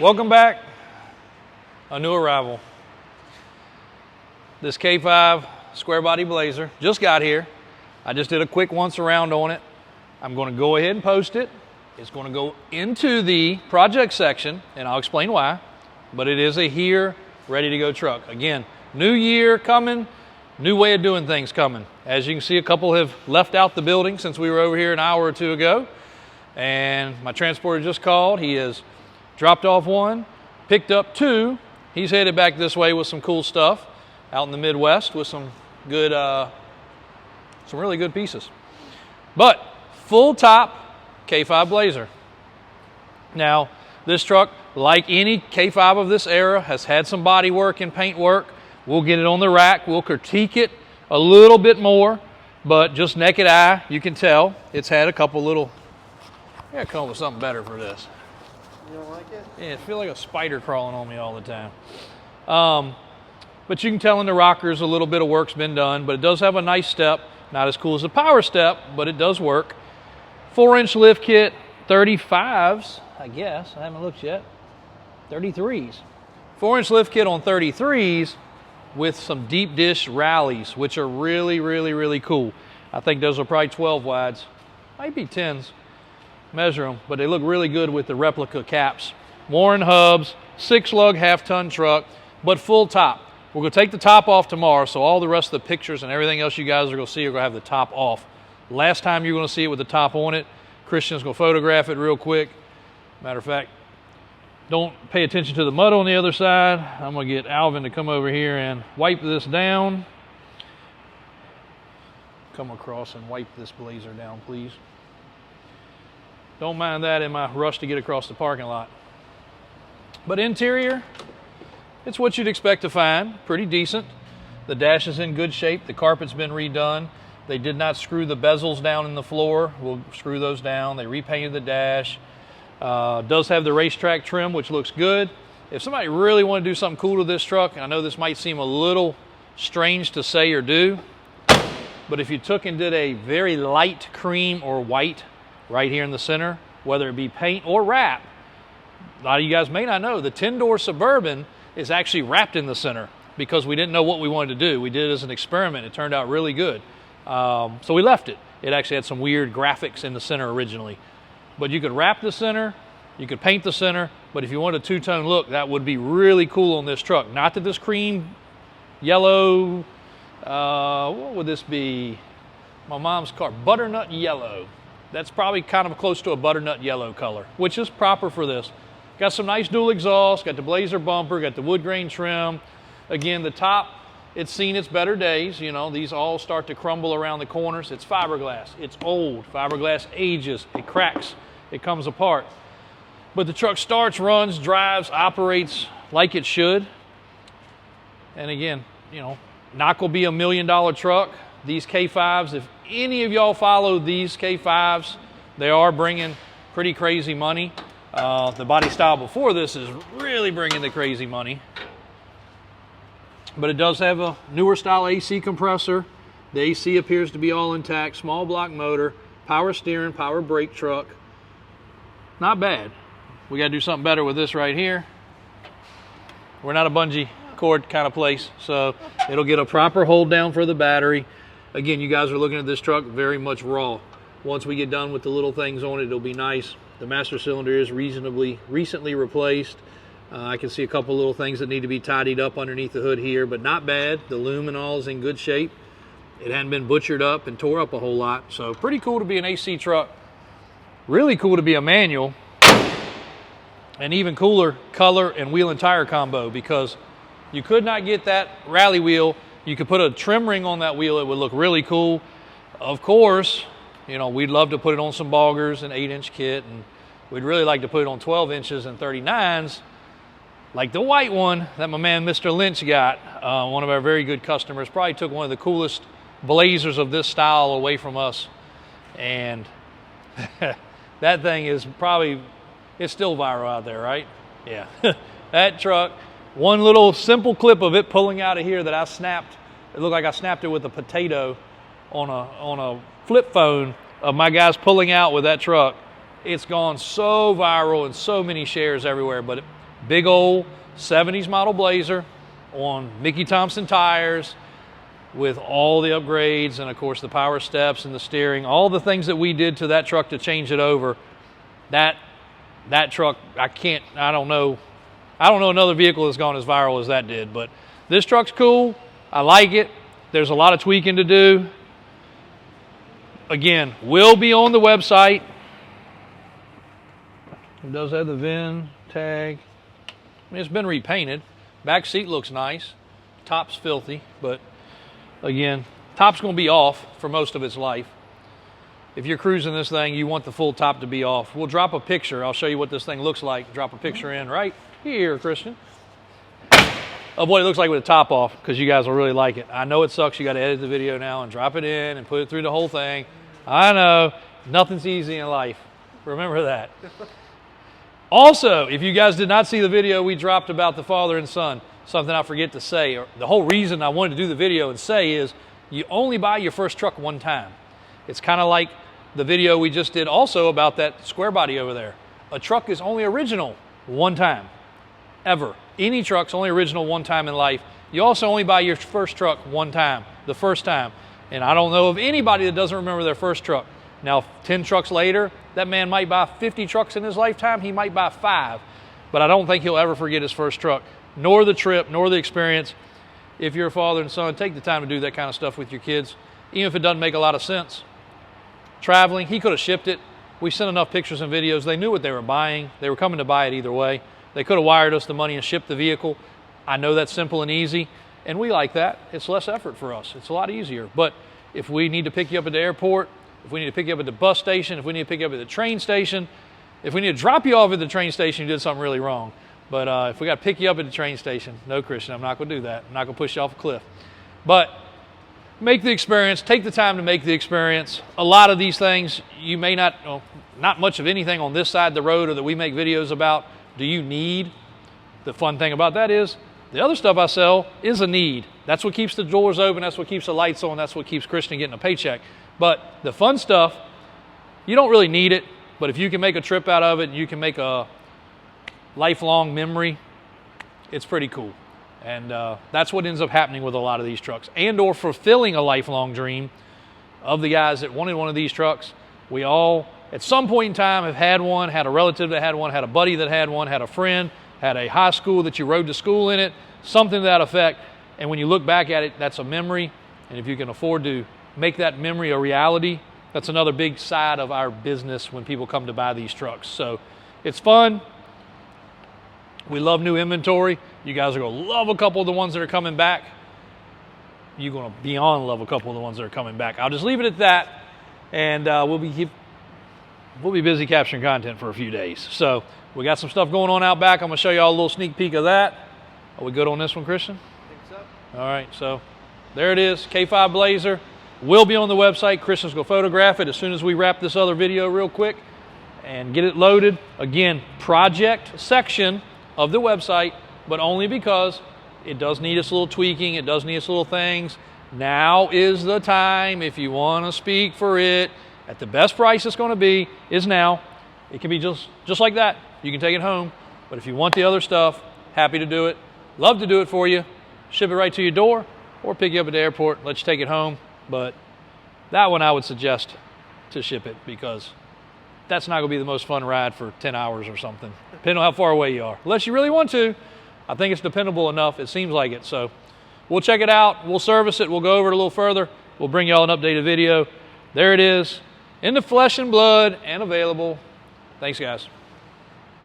Welcome back. A new arrival. This K5 square body Blazer just got here. I just did a quick once around on it. I'm going to go ahead and post it. It's going to go into the project section, and I'll explain why. But it is a here, ready to go truck. Again, new year coming, new way of doing things coming. As you can see, a couple have left out the building since we were over here an hour or two ago. And my transporter just called. He has dropped off one, picked up two. He's headed back this way with some cool stuff out in the Midwest with some good, some really good pieces. But full top K5 Blazer. Now, this truck, like any K5 of this era, has had some body work and paint work. We'll get it on the rack. We'll critique it a little bit more, but just naked eye, you can tell it's had a couple little, I gotta come up with something better for this. You don't like it? Yeah, it feels like a spider crawling on me all the time. But you can tell in the rockers a little bit of work's been done, but it does have a nice step. Not as cool as the Power Step, but it does work. 4-inch lift kit, 35s, I guess. I haven't looked yet. 33s. 4-inch lift kit on 33s with some deep dish rallies, which are really, really, really cool. I think those are probably 12 wides. Might be 10s. Measure them, but they look really good with the replica caps. Warren hubs, 6-lug half-ton truck, but full top. We're going to take the top off tomorrow, so all the rest of the pictures and everything else you guys are going to see are going to have the top off. Last time you're going to see it with the top on it. Christian's going to photograph it real quick. Matter of fact, don't pay attention to the mud on the other side. I'm going to get Alvin to come over here and wipe this down. Come across and wipe this Blazer down, please. Don't mind that in my rush to get across the parking lot. But interior, it's what you'd expect to find. Pretty decent. The dash is in good shape. The carpet's been redone. They did not screw the bezels down in the floor. We'll screw those down. They repainted the dash. Does have the racetrack trim, which looks good. If somebody really want to do something cool to this truck, I know this might seem a little strange to say or do, but if you took and did a very light cream or white right here in the center, whether it be paint or wrap, a lot of you guys may not know, the 10-door Suburban is actually wrapped in the center because we didn't know what we wanted to do. We did it as an experiment. It turned out really good. So we left it. It actually had some weird graphics in the center originally. But you could wrap the center, you could paint the center, but if you want a two-tone look, that would be really cool on this truck. Not that this cream, yellow, what would this be? My mom's car, butternut yellow. That's probably kind of close to a butternut yellow color, which is proper for this. Got some nice dual exhaust, got the Blazer bumper, got the wood grain trim. Again, the top, it's seen its better days. You know, these all start to crumble around the corners. It's fiberglass. It's old. Fiberglass ages. It cracks. It comes apart. But the truck starts, runs, drives, operates like it should. And again, you know, not gonna be $1 million truck. These K5s, if any of y'all follow these K5s, they are bringing pretty crazy money. The body style before this is really bringing the crazy money. But it does have a newer style AC compressor. The AC appears to be all intact. Small block motor, power steering, power brake truck. Not bad. We got to do something better with this right here. We're not a bungee cord kind of place, so it'll get a proper hold down for the battery. Again, you guys are looking at this truck very much raw. Once we get done with the little things on it, it'll be nice. The master cylinder is recently replaced. I can see a couple little things that need to be tidied up underneath the hood here, but not bad. The loom and all is in good shape. It hadn't been butchered up and tore up a whole lot. So pretty cool to be an AC truck. Really cool to be a manual. And even cooler color and wheel and tire combo, because you could not get that rally wheel. You could put a trim ring on that wheel. It would look really cool. Of course, you know, we'd love to put it on some boggers, an 8-inch kit, and we'd really like to put it on 12 inches and 39s, like the white one that my man Mr. Lynch got. One of our very good customers probably took one of the coolest Blazers of this style away from us, and that thing is probably, it's still viral out there, right? Yeah. That truck, one little simple clip of it pulling out of here that I snapped, it looked like I snapped it with a potato on a flip phone of my guys pulling out with that truck. It's gone so viral and so many shares everywhere, but Big old 70s model Blazer on Mickey Thompson tires with all the upgrades and, of course, the power steps and the steering, all the things that we did to that truck to change it over. That truck, I don't know another vehicle that's gone as viral as that did, but this truck's cool. I like it. There's a lot of tweaking to do. Again, will be on the website. It does have the VIN tag. I mean, it's been repainted. Back seat looks nice. Top's filthy, but again, top's going to be off for most of its life. If you're cruising this thing, you want the full top to be off. We'll drop a picture. I'll show you what this thing looks like. Drop a picture in right here, Christian, of what it looks like with the top off, because you guys will really like it. I know it sucks. You got to edit the video now and drop it in and put it through the whole thing. I know. Nothing's easy in life. Remember that. Also, if you guys did not see the video we dropped about the father and son, something I forget to say, or the whole reason I wanted to do the video and say is you only buy your first truck one time. It's kind of like the video we just did also about that square body over there. A truck is only original one time, ever. Any truck's only original one time in life. You also only buy your first truck one time, the first time. And I don't know of anybody that doesn't remember their first truck. Now, 10 trucks later, that man might buy 50 trucks in his lifetime. He might buy 5. But I don't think he'll ever forget his first truck, nor the trip, nor the experience. If you're a father and son, take the time to do that kind of stuff with your kids, even if it doesn't make a lot of sense. Traveling, he could have shipped it. We sent enough pictures and videos. They knew what they were buying. They were coming to buy it either way. They could have wired us the money and shipped the vehicle. I know that's simple and easy, and we like that. It's less effort for us. It's a lot easier. But if we need to pick you up at the airport, if we need to pick you up at the bus station, if we need to pick you up at the train station, if we need to drop you off at the train station, you did something really wrong. But if we got to pick you up at the train station, no, Christian, I'm not going to do that. I'm not going to push you off a cliff. But make the experience. Take the time to make the experience. A lot of these things, you may not, not much of anything on this side of the road or that we make videos about, do you need? The fun thing about that is the other stuff I sell is a need. That's what keeps the doors open. That's what keeps the lights on. That's what keeps Christian getting a paycheck. But the fun stuff, you don't really need it. But if you can make a trip out of it, and you can make a lifelong memory, it's pretty cool. And that's what ends up happening with a lot of these trucks, and or fulfilling a lifelong dream of the guys that wanted one of these trucks. We all, at some point in time, have had one, had a relative that had one, had a buddy that had one, had a friend, had a high school that you rode to school in it, something to that effect. And when you look back at it, that's a memory. And if you can afford to make that memory a reality, that's another big side of our business when people come to buy these trucks. So it's fun. We love new inventory. You guys are going to love a couple of the ones that are coming back. You're going to beyond love a couple of the ones that are coming back. I'll just leave it at that, and we'll be busy capturing content for a few days. So we got some stuff going on out back. I'm going to show you all a little sneak peek of that. Are we good on this one, Christian? I think so. All right, so there it is, K5 Blazer. Will be on the website. Christian's going to photograph it as soon as we wrap this other video real quick and get it loaded. Again, project section of the website, but only because it does need its little tweaking. It does need its little things. Now is the time, if you want to speak for it, at the best price it's going to be is now. It can be just like that. You can take it home. But if you want the other stuff, happy to do it. Love to do it for you. Ship it right to your door or pick you up at the airport, let you take it home. But that one I would suggest to ship it, because that's not going to be the most fun ride for 10 hours or something, depending on how far away you are. Unless you really want to. I think it's dependable enough. It seems like it. So we'll check it out. We'll service it. We'll go over it a little further. We'll bring you all an updated video. There it is, in the flesh and blood and available. Thanks, guys.